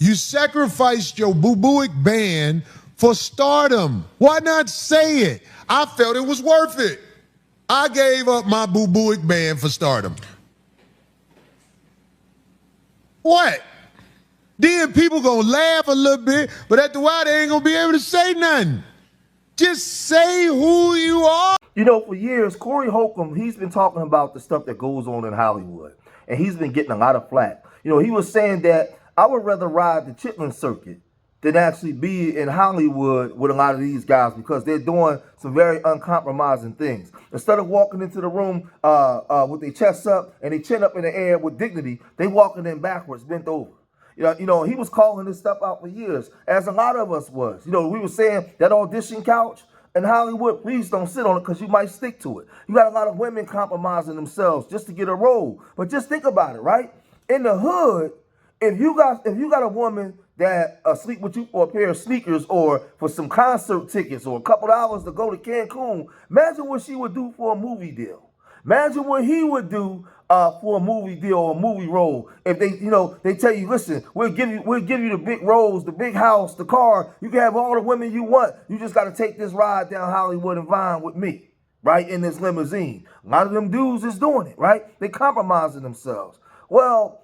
You sacrificed your boo-booic band for stardom. Why not say it? I felt it was worth it. I gave up my boo-booic band for stardom. What? Then people gonna laugh a little bit, but after a while they ain't gonna be able to say nothing. Just say who you are. You know, for years, Corey Holcomb, he's been talking about the stuff that goes on in Hollywood, and he's been getting a lot of flack. You know, he was saying that I would rather ride the Chitlin circuit than actually be in Hollywood with a lot of these guys because they're doing some very uncompromising things. Instead of walking into the room with their chests up and their chin up in the air with dignity, they walking in backwards, bent over. You know, he was calling this stuff out for years, as a lot of us was. You know, we were saying that audition couch in Hollywood, please don't sit on it because you might stick to it. You got a lot of women compromising themselves just to get a role. But just think about it, right? In the hood, if you got a woman that sleep with you for a pair of sneakers or for some concert tickets or a couple hours to go to Cancun, imagine what she would do for a movie deal. Imagine what he would do for a movie deal or a movie role. If they tell you, listen, we'll give you the big roles, the big house, the car. You can have all the women you want. You just got to take this ride down Hollywood and Vine with me, right, in this limousine. A lot of them dudes is doing it, right? They compromising themselves. Well,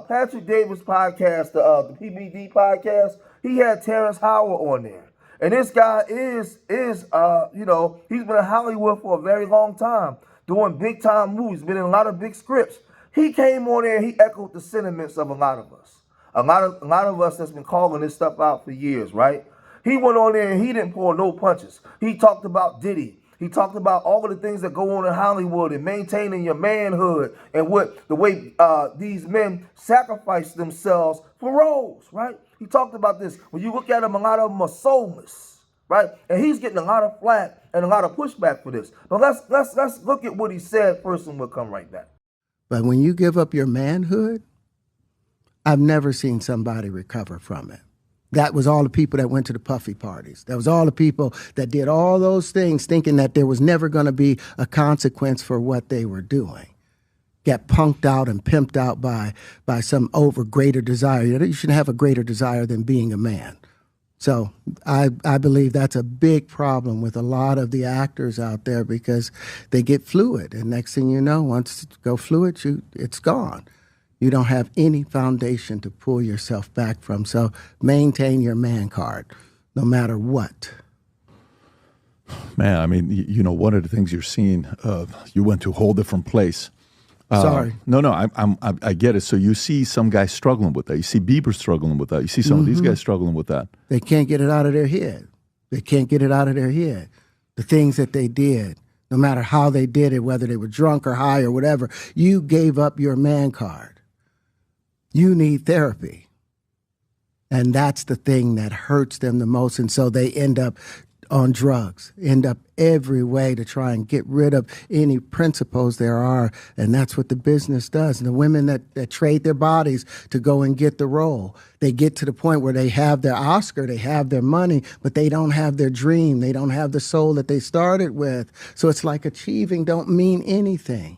Patrick Davis' podcast, the PBD podcast, he had Terrence Howard on there. And this guy is he's been in Hollywood for a very long time, doing big time movies, been in a lot of big scripts. He came on there and he echoed the sentiments of a lot of us. A lot of us that's been calling this stuff out for years, right? He went on there and he didn't pull no punches. He talked about Diddy. He talked about all of the things that go on in Hollywood and maintaining your manhood and the way these men sacrifice themselves for roles, right? He talked about this. When you look at them, a lot of them are soulless, right? And he's getting a lot of flack and a lot of pushback for this. But let's look at what he said first, and we'll come right back. But when you give up your manhood, I've never seen somebody recover from it. That was all the people that went to the puffy parties. That was all the people that did all those things thinking that there was never going to be a consequence for what they were doing. Get punked out and pimped out by some greater desire. You shouldn't have a greater desire than being a man. So I believe that's a big problem with a lot of the actors out there because they get fluid. And next thing you know, once you go fluid, it's gone. You don't have any foundation to pull yourself back from. So maintain your man card, no matter what. Man, I mean, you know, one of the things you're seeing, you went to a whole different place. Sorry. No, I get it. So you see some guys struggling with that. You see Bieber struggling with that. You see some of these guys struggling with that. They can't get it out of their head. They can't get it out of their head. The things that they did, no matter how they did it, whether they were drunk or high or whatever, you gave up your man card. You need therapy. And that's the thing that hurts them the most. And so they end up on drugs, end up every way to try and get rid of any principles there are. And that's what the business does. And the women that trade their bodies to go and get the role, they get to the point where they have their Oscar, they have their money, but they don't have their dream. They don't have the soul that they started with. So it's like achieving don't mean anything.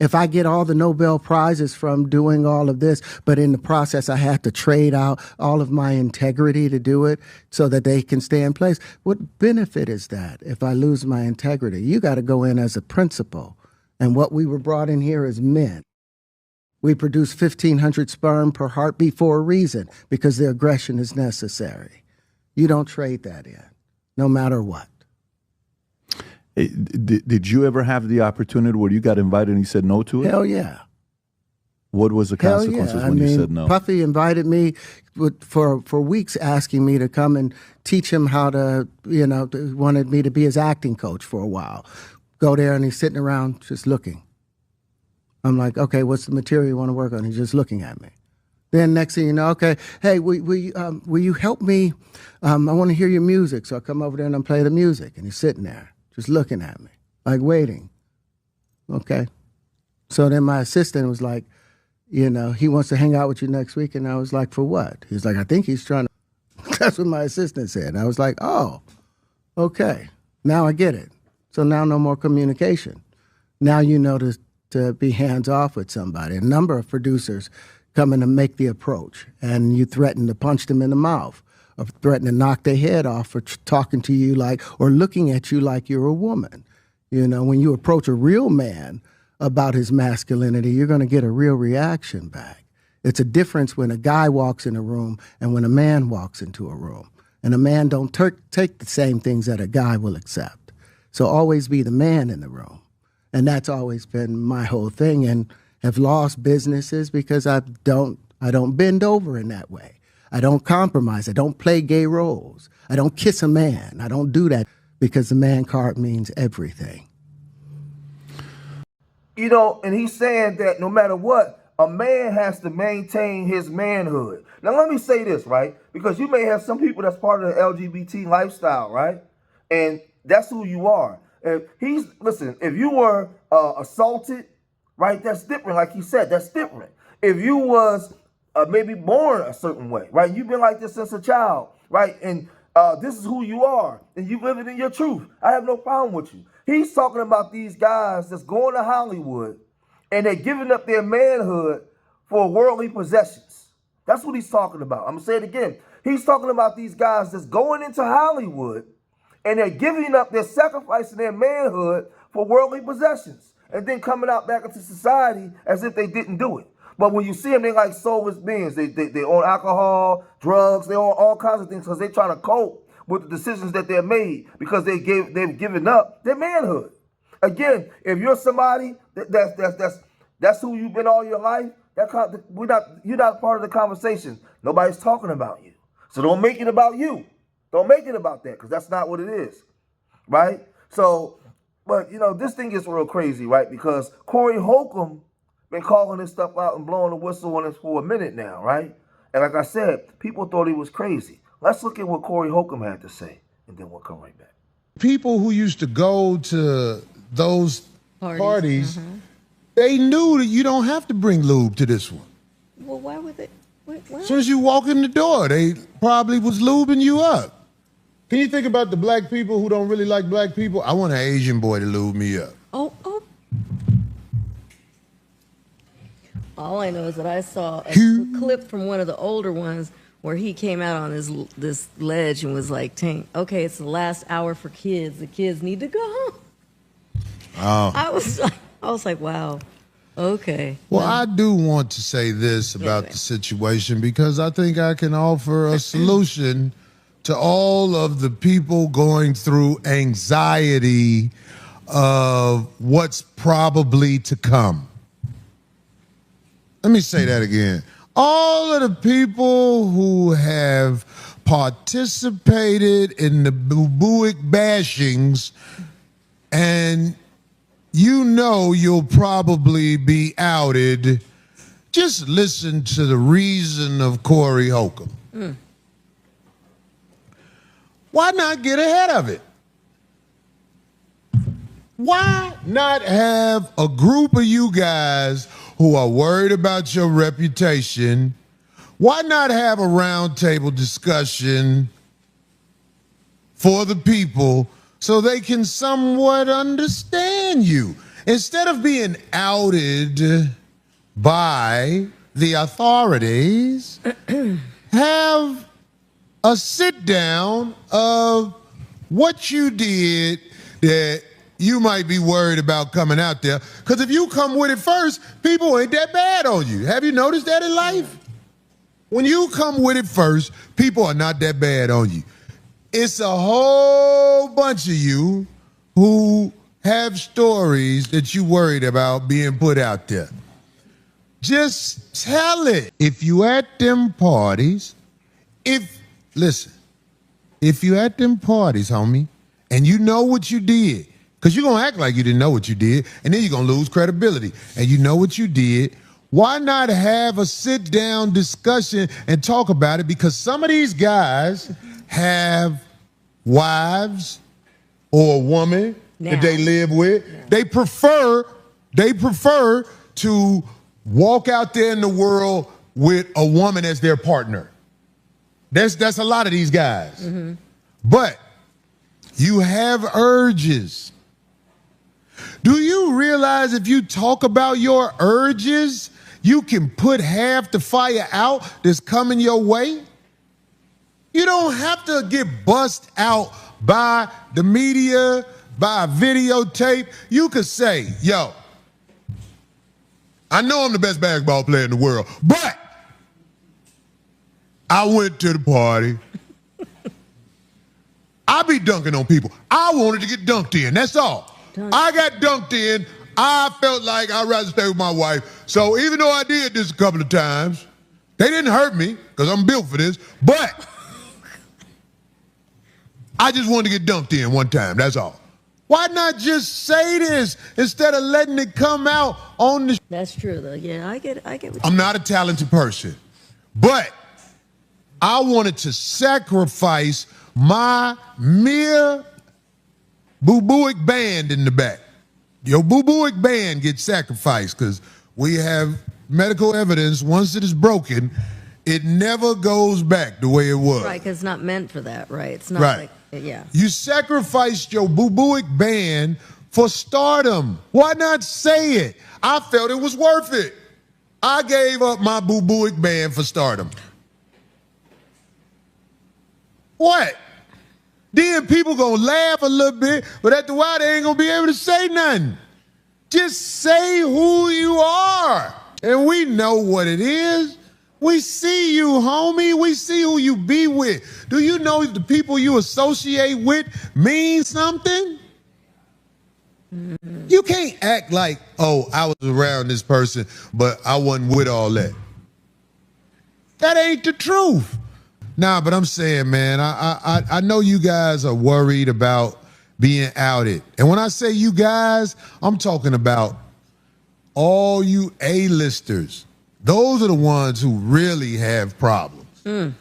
If I get all the Nobel Prizes from doing all of this, but in the process I have to trade out all of my integrity to do it so that they can stay in place, what benefit is that if I lose my integrity? You got to go in as a principal. And what we were brought in here as men. We produce 1,500 sperm per heartbeat for a reason, because the aggression is necessary. You don't trade that in, no matter what. Did you ever have the opportunity where you got invited and you said no to it? Hell yeah. What was the consequences when you said no? Puffy invited me for weeks, asking me to come and teach him how to, wanted me to be his acting coach for a while. Go there and he's sitting around just looking. I'm like, okay, what's the material you want to work on? He's just looking at me. Then next thing you know, okay, hey, will you help me? I want to hear your music. So I come over there and I play the music. And he's sitting there just looking at me, like waiting. Okay. So then my assistant was like, he wants to hang out with you next week. And I was like, for what? He's like, I think he's trying to. That's what my assistant said. And I was like, oh, okay. Now I get it. So now no more communication. Now you know to be hands off with somebody. A number of producers coming to make the approach, and you threaten to punch them in the mouth or threaten to knock their head off for talking to you like, or looking at you like you're a woman. You know, when you approach a real man about his masculinity, you're going to get a real reaction back. It's a difference when a guy walks in a room and when a man walks into a room. And a man don't take the same things that a guy will accept. So always be the man in the room. And that's always been my whole thing, and have lost businesses because I don't bend over in that way. I don't compromise. I don't play gay roles. I don't kiss a man. I don't do that because the man card means everything. You know, and he's saying that no matter what, a man has to maintain his manhood. Now, let me say this, right? Because you may have some people that's part of the LGBT lifestyle, right? And that's who you are. If you were assaulted, right, that's different. Like he said, that's different. If you was maybe born a certain way, right, you've been like this since a child, right, and this is who you are, and you live it in your truth, I have no problem with you. He's talking about these guys that's going to Hollywood, and they're giving up their manhood for worldly possessions. That's what he's talking about. I'm going to say it again. He's talking about these guys that's going into Hollywood, and they're giving up, they're sacrificing their manhood for worldly possessions, and then coming out back into society as if they didn't do it. But when you see them, they're like soulless beings. They own alcohol, drugs, they own all kinds of things because they're trying to cope with the decisions that they're made because they've given up their manhood. Again, if you're somebody that's who you've been all your life, you're not part of the conversation. Nobody's talking about you. So don't make it about you. Don't make it about that, because that's not what it is, right? So, but, you know, this thing gets real crazy, right? Because Corey Holcomb been calling this stuff out and blowing the whistle on this for a minute now, right? And like I said, people thought he was crazy. Let's look at what Corey Holcomb had to say, and then we'll come right back. People who used to go to those parties, they knew that you don't have to bring lube to this one. Well, why would they? As soon as you walk in the door, they probably was lubing you up. Can you think about the black people who don't really like black people? I want an Asian boy to lube me up. Oh. All I know is that I saw a clip from one of the older ones where he came out on this ledge and was like, "Tank, okay, it's the last hour for kids. The kids need to go home." Oh. I was like, wow, okay. Well, I do want to say this about the situation, because I think I can offer a solution to all of the people going through anxiety of what's probably to come. Let me say that again. All of the people who have participated in the boo-booic bashings, and you know you'll probably be outed, just listen to the reason of Corey Holcomb. Why not get ahead of it? Why not have a group of you guys who are worried about your reputation? Why not have a roundtable discussion for the people so they can somewhat understand you? Instead of being outed by the authorities, have a sit down of what you did that you might be worried about coming out there. Because if you come with it first, people ain't that bad on you. Have you noticed that in life? When you come with it first, people are not that bad on you. It's a whole bunch of you who have stories that you worried about being put out there. Just tell it. If you at them parties, if you at them parties, homie, and you know what you did, because you're going to act like you didn't know what you did, and then you're going to lose credibility, and you know what you did, why not have a sit-down discussion and talk about it? Because some of these guys have wives or a woman that they live with. They prefer to walk out there in the world with a woman as their partner. That's a lot of these guys. But you have urges. Do you realize if you talk about your urges, you can put half the fire out that's coming your way? You don't have to get bust out by the media, by a videotape. You could say, yo, I know I'm the best basketball player in the world, but I went to the party. I be dunking on people. I wanted to get dunked in, that's all. I got dunked in. I felt like I'd rather stay with my wife. So even though I did this a couple of times, they didn't hurt me because I'm built for this, but I just wanted to get dunked in one time, that's all. Why not just say this instead of letting it come out on the... That's true, though. Yeah, I get what I'm not a talented person, but I wanted to sacrifice my mere boo-booic band in the back. Your boo-booic band gets sacrificed because we have medical evidence, once it is broken, it never goes back the way it was. Right, because it's not meant for that, right? It's not Right. like, yeah. You sacrificed your boo-booic band for stardom. Why not say it? I felt it was worth it. I gave up my boo-booic band for stardom. What? Then people gonna laugh a little bit, but after a while they ain't gonna be able to say nothing. Just say who you are. And we know what it is. We see you, homie. We see who you be with. Do you know if the people you associate with mean something? You can't act like, oh, I was around this person, but I wasn't with all that. That ain't the truth. Nah, but I'm saying, man, I know you guys are worried about being outed. And when I say you guys, I'm talking about all you A-listers. Those are the ones who really have problems. The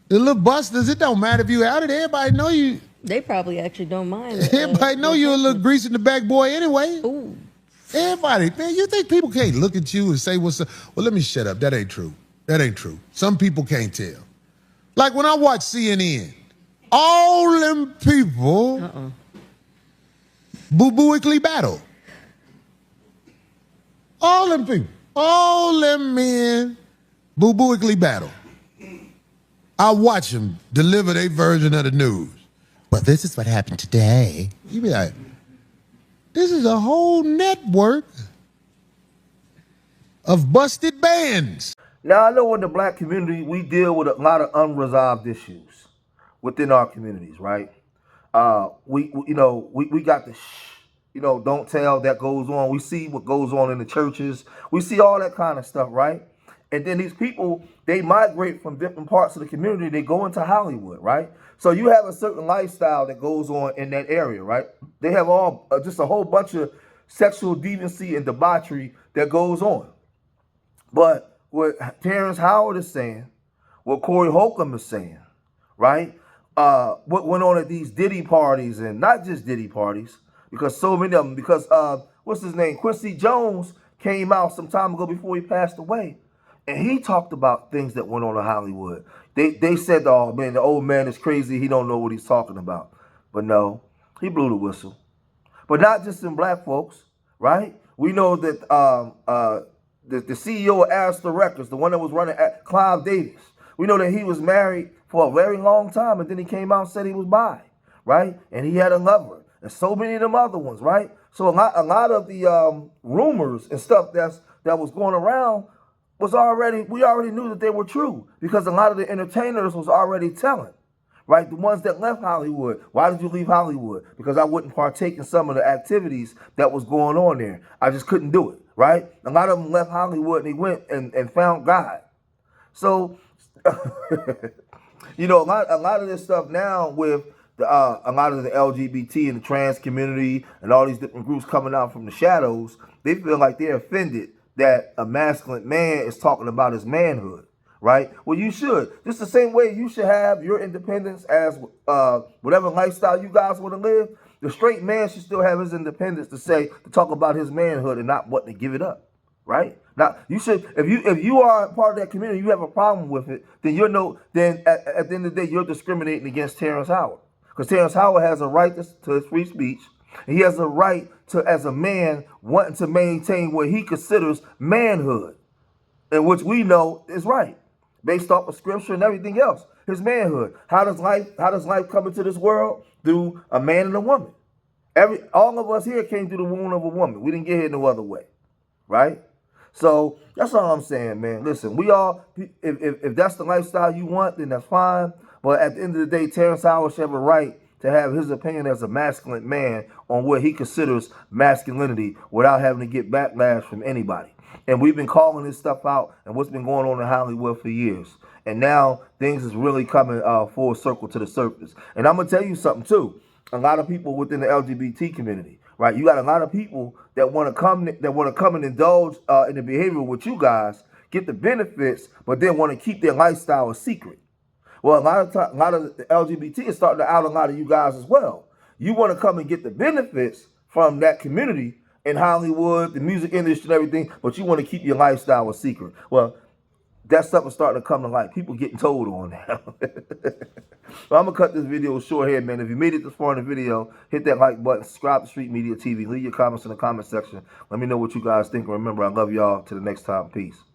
little busters, it don't matter if you outed. Everybody know you. They probably actually don't mind. Everybody know you're a little grease in the back boy anyway. Ooh. Everybody, man, you think people can't look at you and say what's up? Well, let me shut up. That ain't true. That ain't true. Some people can't tell. Like when I watch CNN, all them people boo-booically battle. All them people, all them men boo-booically battle. I watch them deliver their version of the news. Well, this is what happened today. You be like, this is a whole network of busted bands. Now, I know in the black community, we deal with a lot of unresolved issues within our communities, right? We got the don't tell that goes on. We see what goes on in the churches. We see all that kind of stuff, right? And then these people, they migrate from different parts of the community. They go into Hollywood, right? So you have a certain lifestyle that goes on in that area, right? They have all just a whole bunch of sexual deviancy and debauchery that goes on. But what Terrence Howard is saying, what Corey Holcomb is saying, right? What went on at these Diddy parties, and not just Diddy parties, because so many of them, because what's his name? Quincy Jones came out some time ago before he passed away. And he talked about things that went on in Hollywood. They said, oh man, the old man is crazy. He don't know what he's talking about. But no, he blew the whistle. But not just in black folks, right? We know that the CEO of Arista Records, the one that was running at Clive Davis, we know that he was married for a very long time, and then he came out and said he was bi, right? And he had a lover, and so many of them other ones, right? So a lot of the rumors and stuff that was going around we already knew that they were true, because a lot of the entertainers was already telling, right? The ones that left Hollywood. Why did you leave Hollywood? Because I wouldn't partake in some of the activities that was going on there. I just couldn't do it, right? A lot of them left Hollywood and they went and found God. So, a lot of this stuff now with a lot of the LGBT and the trans community and all these different groups coming out from the shadows, they feel like they're offended that a masculine man is talking about his manhood, right? Well, you should. Just the same way you should have your independence as whatever lifestyle you guys want to live, the straight man should still have his independence to talk about his manhood and not wanting to give it up, right? Now, you should, if you are part of that community, you have a problem with it, then at the end of the day, you're discriminating against Terrence Howard. Because Terrence Howard has a right to his free speech. He has a right to, as a man, wanting to maintain what he considers manhood. and which we know is right, based off of scripture and everything else. His manhood. How does life come into this world? Through a man and a woman. All of us here came through the womb of a woman. We didn't get here no other way, right? So that's all I'm saying, man. Listen, we all, if that's the lifestyle you want, then that's fine. But at the end of the day, Terrence Howard should have a right to have his opinion as a masculine man on what he considers masculinity without having to get backlash from anybody. And we've been calling this stuff out and what's been going on in Hollywood for years. And now things is really coming full circle to the surface. And I'm going to tell you something, too. A lot of people within the LGBT community, right? You got a lot of people that want to come and indulge in the behavior with you guys, get the benefits, but then want to keep their lifestyle a secret. Well, a lot of the LGBT is starting to out a lot of you guys as well. You want to come and get the benefits from that community in Hollywood, the music industry and everything, but you want to keep your lifestyle a secret. Well, that stuff is starting to come to light. People getting told on now. Well, I'm going to cut this video short here, man. If you made it this far in the video, hit that like button, subscribe to Street Media TV, leave your comments in the comment section. Let me know what you guys think. And remember, I love y'all. Till the next time. Peace.